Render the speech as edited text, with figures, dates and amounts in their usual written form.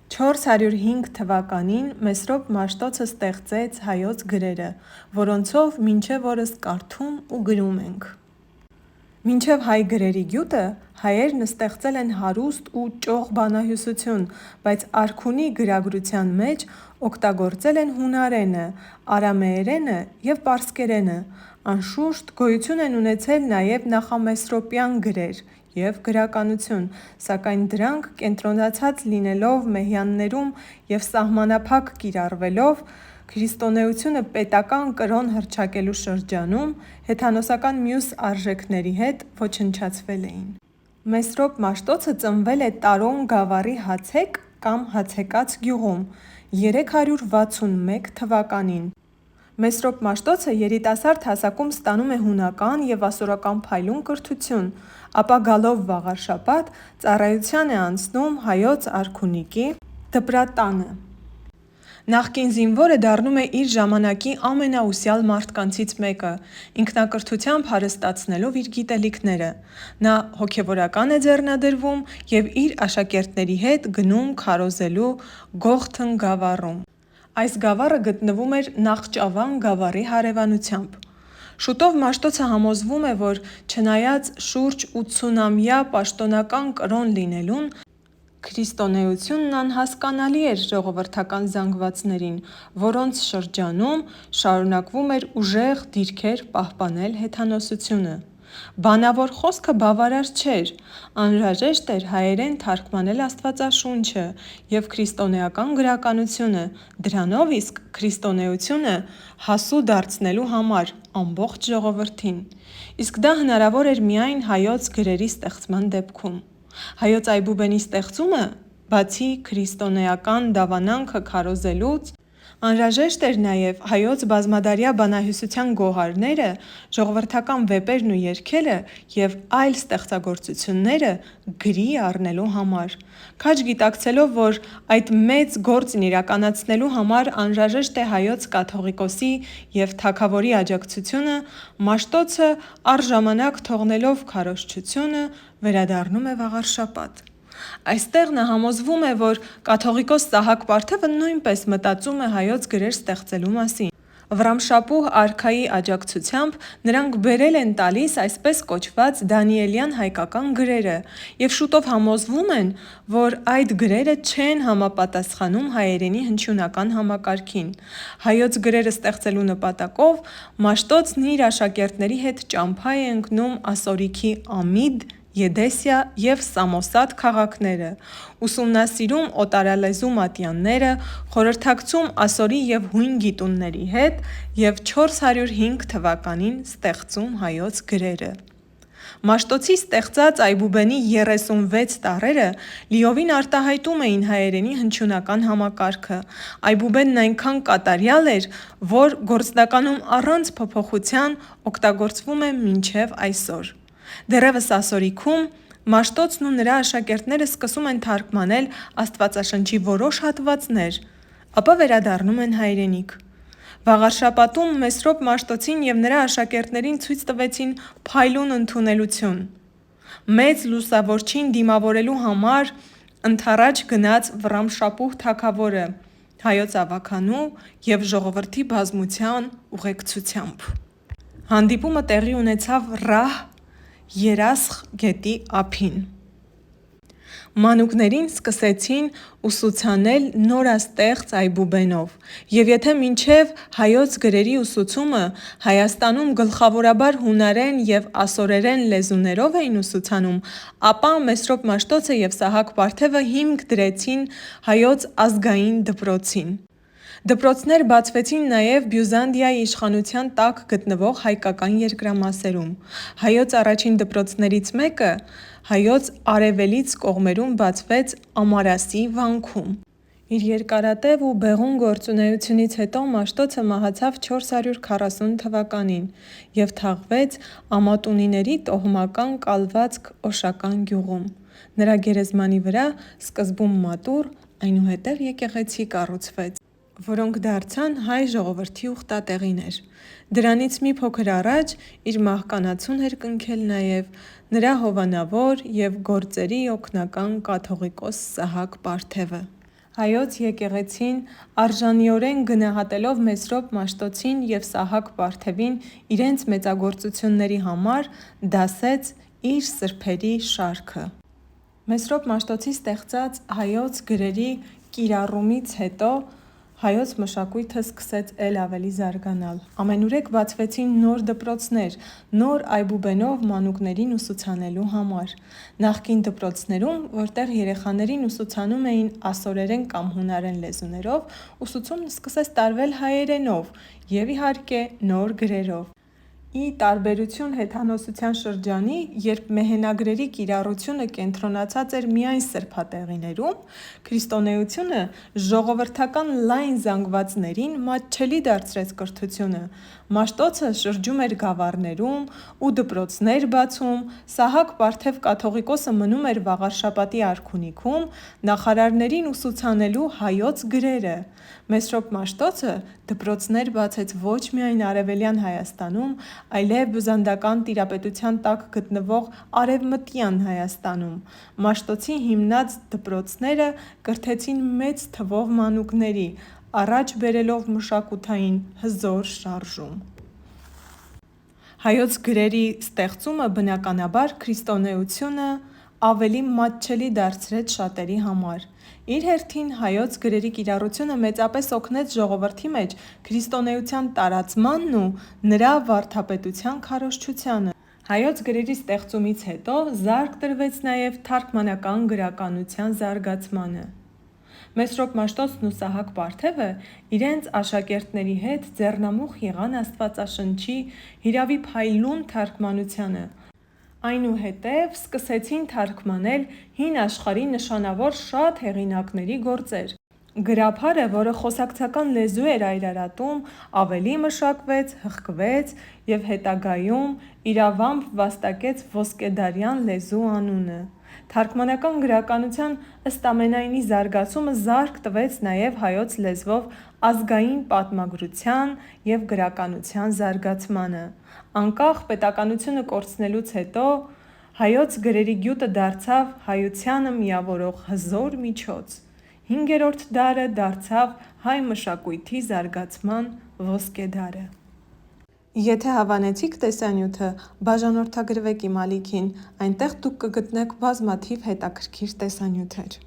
405 թվականին Մեսրոպ Մաշտոցը ստեղծեց հայոց գրերը, որոնցով մինչև օրս կարդում ու գրում ենք։ Մինչև հայ գրերի գյուտը հայերն ստեղծել են հարուստ ու ճոխ բանահյուսություն, բայց արքունի գրագրության մեջ օգտագործել են հունարենը, արամեերենը և պարսկերենը։ Անշուշտ գոյություն են ունեցել նաև նախամեսրոպյան գրեր և գրականություն, սակայն դրանք կենտրոնացած լինելով Մեհյաններում և սահմանափակ կիրառվելով, քրիստոնեությունը պետական կրոն հռչակելու շրջանում հեթանոսական մյուս արժեքների հետ ոչնչացվել էին։ Մեսրոպ Մաշտոցը ծնվել է Տարոն գավառի Հացեք կամ Հացեկաց գյուղում 361 թվականին։ Մեսրոպ Մաշտոցը երիտասարդ հասակում ստանում է հունական և ասորական փայլուն կրթություն, ապա գալով Վաղարշաբաթ ծառայության է անցնում Հայոց արքունիքի դպրատանը։ Նախկին զինվորը դառնում է իր ժամանակի ամենաուսյալ մարդկանցից մեկը, ինքնակրթությամբ հարստացնելով իր գիտելիքները։ Նա հոգևորական է ձեռնադրվում և իր աշակերտների հետ գնում քարոզելու Գողթն գավառում։ Այս գավառը գտնվում էր Նախճավան գավառի հարևանությամբ։ Շուտով Մաշտոցը համոզվում է, որ չնայած շուրջ 80-ամյա պաշտոնական կրոն լինելուն, քրիստոնեությունն անհասկանալի էր ժողովրդական զանգվածներին, որոնց շրջանում շարունակվում էր ուժեղ դիրքեր պահպանել հեթանոսությունը։ Բանավոր խոսքը բավարար չէր, անհրաժեշտ էր հայերեն թարգմանել Աստվածաշունչը և քրիստոնեական գրականությունը, դրանով իսկ քրիստոնեությունը հասու դարձնելու համար ամբողջ ժողովրդին։ Իսկ դա հնարավոր էր միայն հայոց գրերի ստեղծման դեպքում։ Հայոց այբուբենի ստեղծումը, բացի քրիստոնեական դավանանքը քարոզելուց, անհրաժեշտ էր նաև հայոց բազմադարյա բանահյուսության գոհարները, ժողովրդական վեպերն ու երգերը և այլ ստեղծագործությունները գրի առնելու համար։ Քաջ գիտակցելով, որ այդ մեծ գործն իրականացնելու համար անհրաժեշտ է հայոց կաթողիկոսի և թագավորի աջակցությունը, Մաշտոցը առժամանակ թողնելով քարոզչությունը վերադառնում է Վաղարշաբաթ։ Այստեղ նա համոզվում է, որ կաթողիկոս Սահակ Պարթևը նույնպես մտածում է հայոց գրեր ստեղծելու մասին։ Վռամշապուհ արքայի աջակցությամբ նրանք բերել են տալիս այսպես կոչված դանիելյան հայկական գրերը և շուտով համոզվում են, որ այդ գրերը չեն համապատասխանում հայերենի հնչյունական համակարգին։ Հայոց գրերը ստեղծելու նպատակով Մաշտոցն իր աշակերտների հետ ճամփա է ընկնում ասորիքի Ամիդ, Եդեսիա և Սամոսատ քաղաքները, ուսումնասիրում օտարալեզու մատյանները, խորհրդակցում ասորի և հույն գիտունների հետ և 405 թվականին ստեղծում հայոց գրերը։ Մաշտոցի ստեղծած այբուբենի 36 տառերը լիովին արտահայտում էին հայերենի հնչյունական համակարգը։ Այբուբենն այնքան կատարյալ էր, որ գործնականում առանց փոփոխության օգտագործվում է մինչև այսօր։ Դեռևս ասորիքում Մաշտոցն ու նրա աշակերտները սկսում են թարգմանել Աստվածաշնչի որոշ հատվածներ, ապա վերադառնում են հայրենիք։ Վաղարշաբաթում Մեսրոպ Մաշտոցին և նրա աշակերտներին ցույց տվեցին փայլուն ընդունելություն։ Մեծ լուսավորչին դիմավորելու համար ընդառաջ գնաց Վռամշապուհ թագավորը հայոց ավագանու և ժողովրդի բազմության ուղեկցությամբ։ Հանդիպումը տեղի ունեցավ Ռահ Երասխ գետի ափին։ Մանուկներին սկսեցին ուսուցանել նորաստեղծ այբուբենով, և եթե մինչև հայոց գրերի ուսուցումը Հայաստանում գլխավորաբար հունարեն և ասորերեն լեզուներով էին ուսուցանում, ապա Մեսրոպ Մաշտոցը և Սահակ Պարթևը հիմք դրեցին հայոց ազգային դպրոցին։ Դպրոցներ բացվեցին նաև Բյուզանդիայի իշխանության տակ գտնվող հայկական երկրամասերում։ Հայոց առաջին դպրոցներից մեկը հայոց արևելից կողմերում բացվեց Ամարասի վանքում։ Իր երկարատև ու բեղուն գործունեությունից հետո Մաշտոցը մահացավ 440 թվականին և թաղվեց Ամատունիների տոհմական կալվածք Օշական գյուղում։ Նրա գերեզմանի վրա սկզբում մատուռ, այնուհետև եկեղեցի կառուցվեց, որոնք դարձան հայ ժողովրդի ուխտատեղիներ։ Դրանից մի փոքր առաջ իր մահկանացուն էր կնքել նաև նրա հովանավոր և գործերի օգնական կաթողիկոս Սահակ Պարթևը։ Հայոց եկեղեցին արժանիորեն գնահատելով Մեսրոպ Մաշտոցին և Սահակ Պարթևին իրենց մեծագործությունների համար դասեց իր սրբերի շարքը։ Մեսրոպ Մաշտոցի ստեղծած հայոց գրերի կիրառումից հետո հայոց մշակույթը սկսեց էլ ավելի զարգանալ։ Ամենուրեք բացվեցին նոր դպրոցներ, նոր այբուբենով մանուկներին ուսուցանելու համար։ Նախկին դպրոցներում, որտեղ երեխաներին ուսուցանում էին ասորերեն կամ հունարեն լեզուներով, ուսուցումն սկսեց տարվել հայերենով և իհարկե նոր գրերով։ Ի տարբերություն հեթանոսության շրջանի, երբ մեհենագրերի կիրառությունը կենտրոնացած էր միայն սրբատեղիներում, քրիստոնեությունը ժողովրդական լայն զանգվածներին մատչելի դարձրեց կրթությունը։ Մաշտոցը շրջում էր գավառներում ու դպրոցներ բացում, Սահակ Պարթև կաթողիկոսը մնում էր Վաղարշաբաթի արքունիքում՝ նախարարներին ուսուցանելու հայոց գրերը։ Մեսրոպ Մաշտոցը դպրոցներ բացեց ոչ միայն Արևելյան Հայաստանում, այլև բյուզանդական տիրապետության տակ գտնվող Արևմտյան Հայաստանում։ Մաշտոցի հիմնած դպրոցները կրթեցին մեծ թվով մանուկների, առաջ բերելով մշակութային հզոր շարժում։ Հայոց գրերի ստեղծումը բնականաբար քրիստոնեությունը ավելի մատչելի դարձրեց շատերի համար։ Իր հերթին հայոց գրերի կիրառությունը մեծապես օգնեց ժողովրդի մեջ քրիստոնեության տարածմանն ու նրա վարդապետության քարոզչությանը։ Հայոց գրերի ստեղծումից հետո զարկ տրվեց նաև թարգմանական գրականության զարգացմանը։ Մեսրոպ Մաշտոցն ու Սահակ Պարթևը իրենց աշակերտների հետ ձեռնամուխ եղան Աստվածաշնչի հիրավի փայլուն թարգմանությանը, այնուհետև սկսեցին թարգմանել հին աշխարհի նշանավոր շատ հեղինակների գործեր։ Գրաբարը, որը խոսակցական լեզու էր այրարատում, ավելի մշակվեց, հղկվեց և հետագայում իրավամբ վաստակեց ոսկեդարյան լեզու անունը։ Թարգմանական գրականության ըստ ամենայնի զարգացումը զարկ տվեց նաև հայոց լեզվով ազգային պատմագրության և գրականության զարգացմանը։ Անկախ պետականությունը կորցնելուց հետո հայոց գրերի գյուտը դարձավ հայությանը միավորող հզոր միջոց։ Հինգերորդ դարը դարձավ հայ մշակույթի զարգացման ոսկեդարը։ Եթե հավանեցիք տեսանյութը, բաժանորդագրվեք իմ ալիքին, այնտեղ դուք կգտնեք բազմաթիվ հետաքրքիր տեսանյութեր։